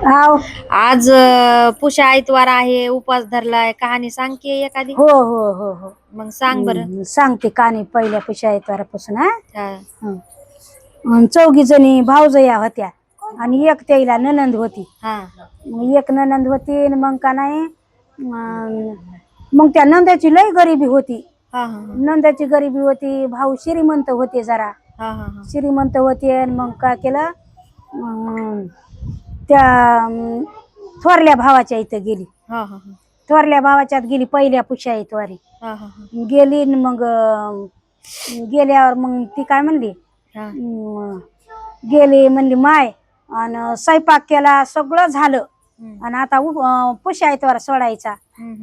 हाव. आज पुषा आयतवार आहे, उपवास धरलाय, कहाणी सांग की एखादी. हो हो हो हो. मग सांग बरं. सांगते कहाणी पहिल्या पुष्या येतवारापासून. हा. चौघी जणी भावजया होत्या आणि एक त्याला ननंद होती. हा. एक ननंद होती आणि मग का नाही मग त्या नंदाची लई गरिबी होती. हा हा नंदाची गरिबी होती, भाऊ श्रीमंत होते जरा. हा हा हा. श्रीमंत होते आणि मग काय केलं त्या थोरल्या भावाच्या इथं गेली. हा हा हा. थोरल्या भावाच्यात गेली पहिल्या पुष्या येतवारी. हा हा हा. गेली आणि मग गेल्यावर मग ती काय म्हणली, हा. गेली म्हणली माय आणि स्वयंपाक केला, सगळं झालं आणि आता पुष्या येतवार सोडायचा.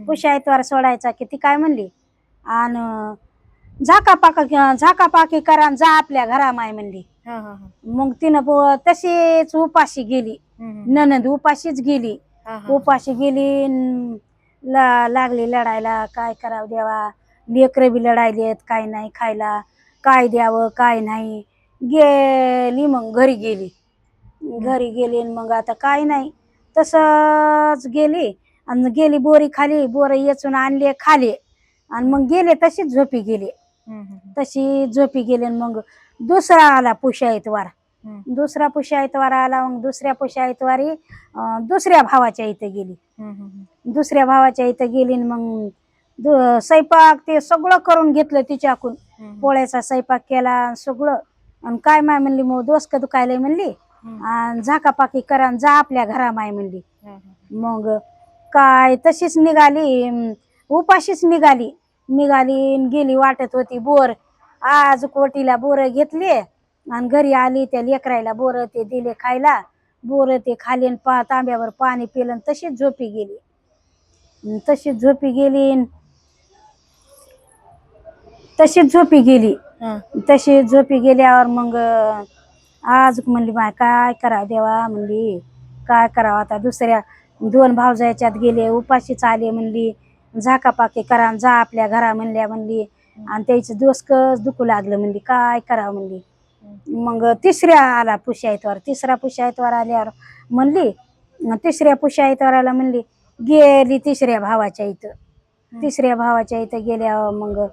पुष्या येतवार सोडायचा की ती काय म्हणली, आणि झाकापाकी करा आणि जा आपल्या घरा माय म्हणली. मग तिनं तशीच उपाशी गेली. ननंद उपाशीच गेली. उपाशी गेली लागली लढायला. काय करावं देवा, लेकरं बी लढायलेत, काय नाही खायला, काय द्यावं काय नाही. गेली मग घरी गेली. घरी गेली मग आता काय नाही तसंच गेली आणि गेली बोरी खाली. बोर येचून आणले खाली आणि मग गेले तशीच झोपी गेले. तशी झोपी गेले. मग दुसरा आला पुष्या येतवार. दुसरा पुष्या येतवार आला. मग दुसऱ्या पुष्या येतवारी दुसऱ्या भावाच्या इथे गेली. दुसऱ्या भावाच्या इथं गेली. मग स्वयंपाक ते सगळं करून घेतलं तिच्याकून. पोळ्याचा स्वयंपाक केला सगळं. आणि काय माय म्हणली, मग दोसक दुखायला म्हणली आणि झाकापाकी करा आणि जा आपल्या घरा माय म्हणली. मग काय तशीच निघाली, उपाशीच निघाली. गेली वाटत होती बोर. आज कोटीला बोर घेतली आणि घरी आली. त्या लेकरायला बोर ते दिले खायला. बोर ते खाली तांब्यावर पाणी पिलं. तशीच झोपी गेली. तशीच झोपी गेली. तशीच झोपी गेली. तशीच झोपी गेल्यावर मग आज म्हणली माय काय करा देवा म्हणली, काय करावं आता. दुसऱ्या दोन भावजाच्यात गेले, उपाशीच आले म्हणली. झाकापाकी करा जा आपल्या घरा म्हणल्या म्हणली. आणि त्याचं दोसकच दुखू लागलं म्हणली, काय करावं म्हणली. मग तिसऱ्या आला पुष्या येतवार. तिसरा पुष्या येतवार आल्यावर म्हणली, तिसऱ्या पुष्या येतवाराला म्हणली गेली तिसऱ्या भावाच्या इथं. तिसऱ्या भावाच्या इथं गेल्यावर मग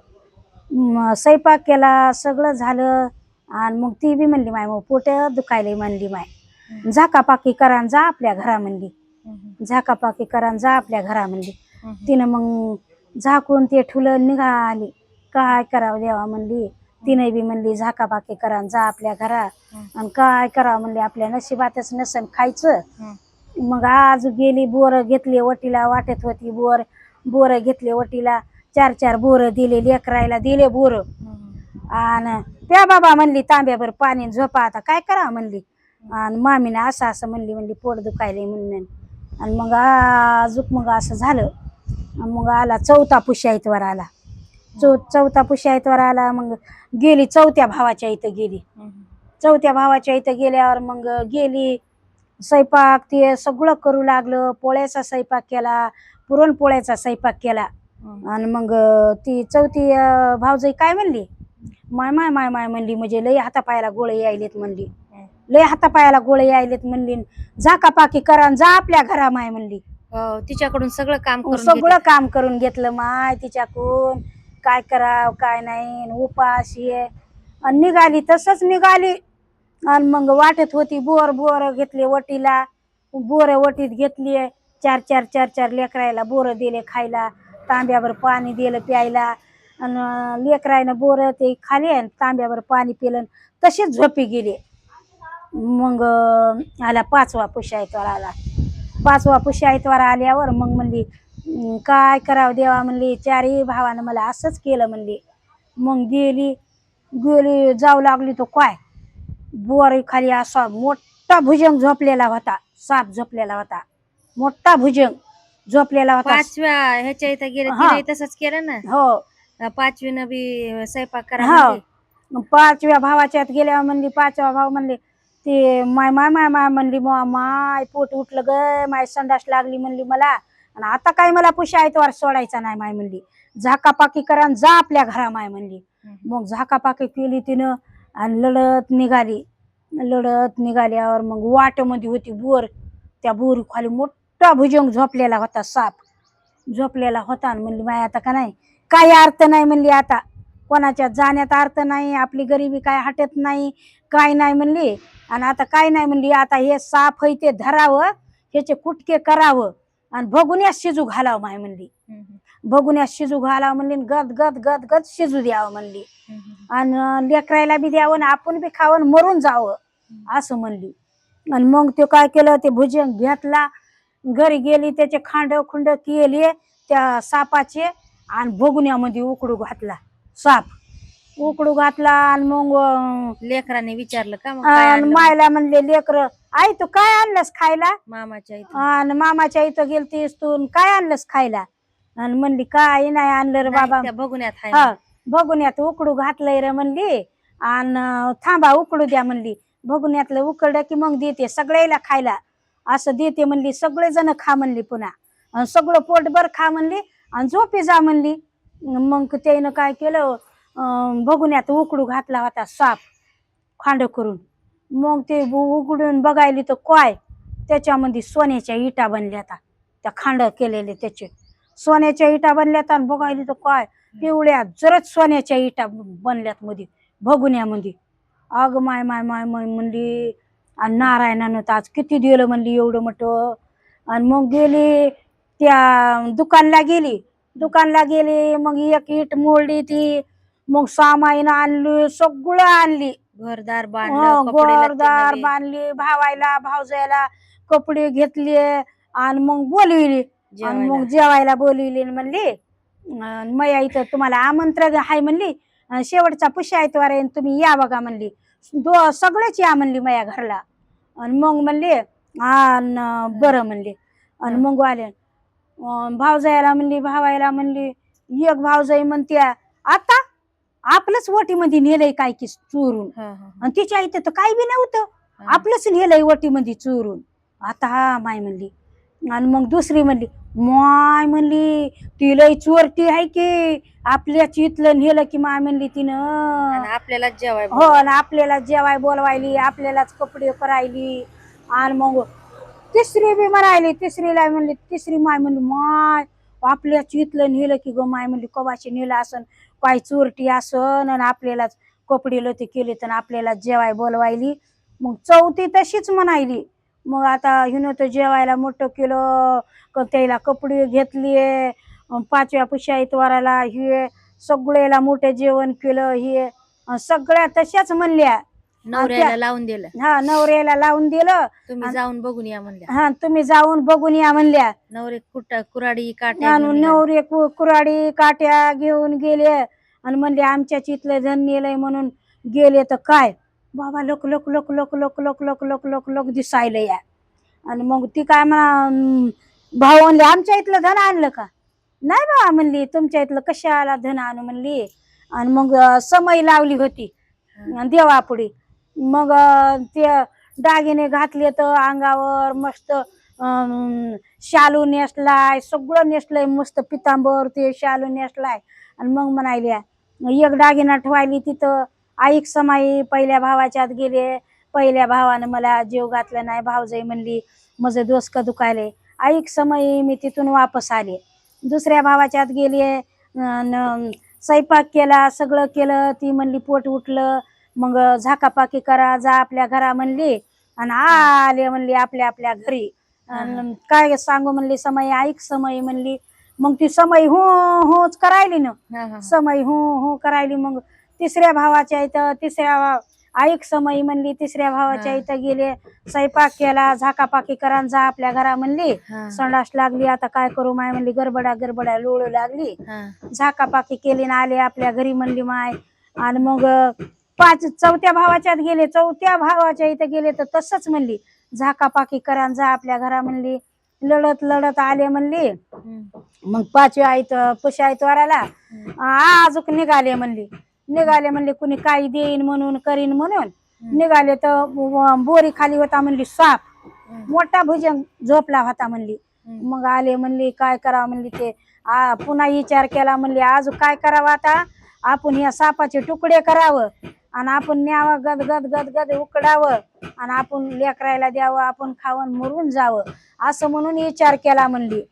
स्वयंपाक केला, सगळं झालं. आणि मग ती बी म्हणली माय मग पोट दुखायला म्हणली माय, झाकापाकी करा जा आपल्या घरा म्हणली. झाकापाकी करा जा आपल्या घरा म्हणली. तिनं मग झाकून ते ठुलं निघाली. काय करावं देवा म्हणली. तिने बी म्हणली झाकापाकी करा जा आपल्या घरा. आणि काय करावं म्हणली, आपल्या नशिबातच नसन खायचं. मग आज गेली बोर घेतले वटीला. वाटत होती बोर घेतले वटीला. 4-4 बोर दिले लेकरायला, दिले बोर. आणि त्या बाबा म्हणली तांब्याभर पाणी झोपा, आता काय करावं म्हणली. आणि मामीनं असं म्हणली पोट दुखायले म्हणून. आणि मग मग असं झालं. मग आला चौथा पुष्या येतवार आला. चौथा पुष्या येतवार आला. मग गेली चौथ्या भावाच्या इथं गेली. चौथ्या भावाच्या इथं गेल्यावर मग गेली स्वयंपाक ते सगळं करू लागलं. पोळ्याचा स्वयंपाक केला, पुरणपोळ्याचा स्वयंपाक केला. आणि मग ती चौथी भावजाई काय म्हणली, माय माय माय माय म्हणली, म्हणजे लय हातापायाला गोळे यायलेत म्हणली. लय हातापायाला गोळे यायलेत म्हणली. झाकापाकी करा जा आपल्या घरा माय म्हणली. तिच्याकडून सगळं काम करून घेतलं माय तिच्याकडून. काय कराव काय नाही, उपाशी आणि निघाली. तसंच निघाली. आणि मग वाटत होती बोर घेतले वटीला. बोर वटीत घेतली. 4-4 लेकरायला बोर दिले खायला, तांब्यावर पाणी दिलं प्यायला. आणि लेकरायनं बोर ते खाली आणि तांब्यावर पाणी पिलं. तशीच झोपी गेली. मग आला पाचवा पुष्या येतवार आला. पाचवा पुष्या येतवार आल्यावर मग म्हणली काय करावं देवा म्हणली, 4ही भावानं मला असंच केलं म्हणली. मग गेली जाऊ लागली तो काय बोर खाली असा मोठा भुजंग झोपलेला होता. साप झोपलेला होता, मोठा भुजंग झोपलेला होता. 5व्या ह्याच्या इथं गेले तिने तसंच केलं ना. हो 5वी बी स्वयंपाक करा. हो 5व्या भावाच्यात गेल्यावर म्हणली, 5वा भाव म्हणले ते माय माय माय माय म्हणली, माय पोट उठलं ग माय, संडास लागली म्हणली मला. आणि आता काय मला पुष्या येतवार सोडायचा नाही माय म्हणली. झाकापाकी करा जा आपल्या घरा माय म्हणली. मग झाकापाकी केली तिनं आणि लढत निघाली. लढत निघाल्यावर मग वाटमध्ये होती बोर. त्या बोरी खाली मोठा भुजंग झोपलेला होता, साप झोपलेला होता. आणि म्हणली माय आता का नाही, काही अर्थ नाही म्हणली, आता कोणाच्या जाण्यात अर्थ नाही, आपली गरिबी काय हटत नाही, काय नाही म्हणली. आणि आता काय नाही म्हणली, आता हे साप आहे ते धरावं, ह्याचे कुटके करावं आणि भगुन्यात शिजू घालावं माय म्हणली. भगुन्यात शिजू घालावं म्हणली, गद गद गद गद शिजू द्यावं म्हणली. आणि लेकरायला बी द्यावं, आपण बी खावं, मरून जावं असं म्हणली. आणि मग ते काय केलं, ते भुजंग घेतला, घरी गेली, त्याचे खांड खुंड केले त्या सापाचे आणि भगुन्यामध्ये उकडू घातला, साप उकडू घातला. आणि मग लेकरांनी विचारलं का मग काय आणलं? मायला म्हणले लेकर, आई तू काय आणलंस खायला? मामाच्या इथं. आणि मामाच्या इथं गेलतीस तू, काय आणलंस खायला? आणि म्हणली काय नाही आणलं रे बाबा, त्या बघुन्यात हाय हा भगुन्यात उकडू घातलंय रे म्हणली. आणि थांबा उकडू द्या म्हणली, भगुन्यातलं उकडलं की मग देते सगळ्याला खायला, असं देते म्हणली, सगळेजण खा म्हणली, पुन्हा सगळं पोटभर खा म्हणली आणि झोपी जा म्हणली. मग त्यानं काय केलं, भगुन्यात उकडू घातला होता साप खांड करून. मग ते उघडून बघायली तर काय, त्याच्यामध्ये सोन्याच्या इटा बनल्या, त्या खांड केलेले त्याचे सोन्याच्या इटा बनल्यात. आणि बघायली तर काय, पिवळ्या जरच सोन्याच्या इटा बनल्यात मध्ये भगुन्यामध्ये. अग माय माय माय माय म्हणली. आणि नारायणानं तर आज किती दिलं म्हणली एवढं मोठं. आणि मग गेली त्या दुकानला गेली, मग एक इट मोडली ती, मग सामाईन आणली, सगळं आणली, घरदार बांधलं, कपडे लत्ते घरदार नवे. बांधली, भावायला भावजायला कपडे घेतले आणि मग बोलविली. आणि मग जेवायला बोलविली. म्हणली मया इथं तुम्हाला आमंत्रण आहे म्हणली, शेवटचा पुष्य आयतवार आहे, तुम्ही या बघा म्हणली, सगळेच या म्हणली मया घरला. आणि मग म्हणली बरं म्हणली. आणि मग आले भावजायला म्हणली, भावायला म्हणली, एक भावजाई म्हणते आता आपलंच वटीमध्ये नेलंय काय की चोरून, आणि तिच्या इथं तर काही बी नव्हतं, आपलंच नेलंय वटीमध्ये चोरून. आता हा माय म्हणली. आणि मग दुसरी म्हणली, माय म्हणली ती लय चोरटी आहे की, आपल्याच इथलं नेलं की माय म्हणली तिनं, आपल्याला जेवाय हो, आणि आपल्याला जेवाय बोलवायली, आपल्यालाच कपडे करायली. आणि मग तिसरी बी म्हणायली, तिसरीला म्हणली, तिसरी माय म्हणली माय आपल्याच इथलं नेलं की ग माय म्हणली, कवाची नेलं असन, काय चोरटी असन, आणि आपल्यालाच कपडे लते केले तर आपल्याला जेवाय बोलवायली. मग चौथी तशीच म्हणायली. मग आता हिनं तर जेवायला मोठं केलं, त्याला कपडे घेतले, 5व्या पुष्य आयतवाराला हे सगळ्याला मोठं जेवण केलं, हे सगळ्या तशाच म्हणल्या. नवऱ्याला लावून दिलं. हा नवऱ्याला लावून दिलं, तुम्ही जाऊन बघून या म्हणल्या. हा तुम्ही जाऊन बघून या म्हणल्या. नवरे कुराडी काट्या नवरे कुराडी काट्या घेऊन गेले. आणि म्हणले आमच्याच इथलं धन नेलंय म्हणून गेले, तर काय बाबा लक लक लक लक लक लक लक लक लक लक दिसायला या. आणि मग ती काय म्हणा, भाऊ म्हणले आमच्या इथलं धन आणलं का? नाही बाबा म्हणली, तुमच्या इथलं कशाला धन आणू म्हणली. आणि मग समय लावली होती देवापुढे. मग ते दागिने घातले तर अंगावर मस्त शालू नेसलाय, सगळं नेसलंय मस्त, पितांबर ते शालू नेसलाय. आणि मग म्हणायल्या एक दागिना ठेवायली तिथं, ऐक समाई पहिल्या भावाच्यात गेले, पहिल्या भावानं मला जीव घातला नाही, भावजाई म्हणली माझं डोसकं दुखायले, ऐक समाई मी तिथून वापस आले. दुसऱ्या भावाच्यात गेले, स्वयंपाक केला, सगळं केलं, ती म्हणली पोट उठलं, मग झाकापाकी करा, जा आपल्या घरा म्हणली. आणि आले म्हणली आपल्या आपल्या घरी. काय सांगू म्हणली समय, ऐक समय म्हणली. मग ती समय हो होच करायली ना, समय हो हो करायली. मग तिसऱ्या भावाच्या इथं, ऐक समय म्हणली, तिसऱ्या भावाच्या इथं गेले, स्वयंपाक केला, झाकापाकी करा, जा आपल्या घरा म्हणली. संडास लागली, आता काय करू माय म्हणली, गडबडा लोळू लागली, झाकापाकी केली ना आले आपल्या घरी म्हणली माय. आणि मग चौथ्या भावाच्यात गेले, चौथ्या भावाच्या इथं गेले तर तसंच म्हणली, झाकापाकी करा, जा आपल्या घरा म्हणली. लढत लढत आले म्हणली. मग 5व्या इथं पुष्य आयतवाराला आजूक निघाले म्हणली, कुणी काही देईन म्हणून करीन म्हणून निघाले. तर बोरी खाली होता म्हणली साप, मोठा भुजंग झोपला होता म्हणली. मग आले म्हणली काय करावं म्हणली, ते पुन्हा विचार केला म्हणली आज काय करावं, आता आपण या सापाचे तुकडे करावं आणि आपण न्यावं गद गद गद गद उकडावं आणि आपण लेकरायला द्यावं, आपण खावं मरून जावं असं म्हणून विचार केला म्हणली.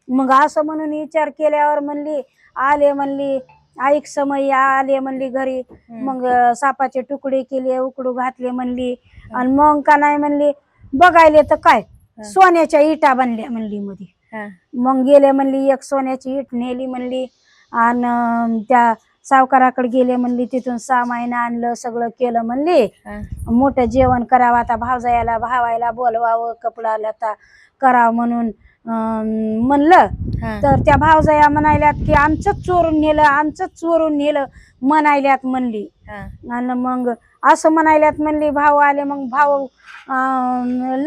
मग असं म्हणून विचार केल्यावर म्हणली आले म्हणली ऐक समय आले म्हणली घरी. मग सापाचे तुकडे केले, उकडू घातले म्हणली. आणि मग का नाही म्हणली बघायले तर काय सोन्याच्या इटा बनल्या म्हणली मध्ये. मग गेले म्हणली एक सोन्याची इट नेली म्हणली आणि त्या सावकाराकडे गेले म्हणली. तिथून सामान आणलं, सगळं केलं म्हणली. मोठं जेवण करावं आता भावजायाला भावायला बोलवावं, कपडा लता करावं म्हणून म्हणलं. तर त्या भावजाया म्हणायल्यात की आमचंच चोरून नेलं, आमचंच चोरून नेलं म्हणायल्यात म्हणली. आणि मग असं म्हणायल्यात म्हणली. भाऊ आले, मग भाऊ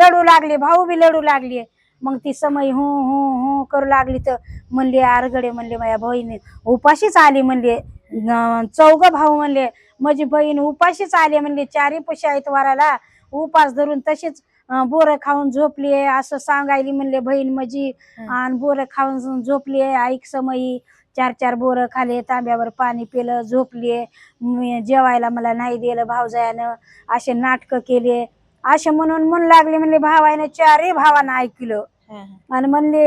लढू लागले, भाऊ बी लढू लागले. मग ती समय हू हू हू करू लागली. तर म्हणले आरगडे म्हणले माझ्या बहिणी उपाशीच आली म्हणले. 4 भाऊ म्हणले माझी बहीण उपाशीच आली म्हणले. 4 पुशा आहेत वाराला उपास धरून तशीच बोरं खाऊन झोपली आहे असं सांगायली म्हणले बहीण माझी. आणि बोरं खाऊन झोपली आहे. ऐक समयी 4 बोरं खाले, तांब्यावर पाणी पिलं, झोपली. जेवायला मला नाही दिलं भावजायानं, असे नाटकं केले असे म्हणून म्हणू लागले म्हणले. भावानं 4 भावानं ऐकलं आणि म्हणले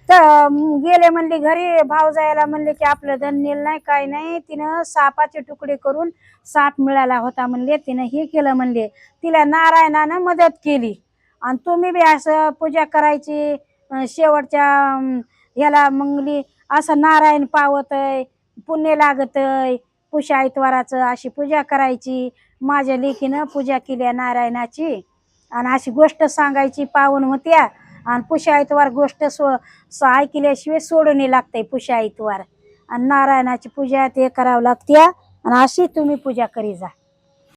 तर गेले म्हणले घरी. भावजायाला म्हणले की आपलं धन नेलं नाही काय नाही. तिनं सापाचे तुकडे करून साप मिळाला होता म्हणले, तिनं हे केलं म्हणले. तिला नारायणानं मदत केली. आणि तुम्ही बी असं पूजा करायची शेवटच्या ह्याला मंगली असं नारायण पावतय, पुण्य लागतय पुष्या ऐतवाराचं, अशी पूजा करायची. माझ्या लेकीनं पूजा केली नारायणाची आणि अशी गोष्ट सांगायची. पावन होत्या आणि पुष्या ऐतवार गोष्ट ऐकल्याशिवाय सोडून लागतंय पुष्या ऐतवार. आणि नारायणाची पूजा ते करावं लागते आणि अशी तुम्ही पूजा करी जा.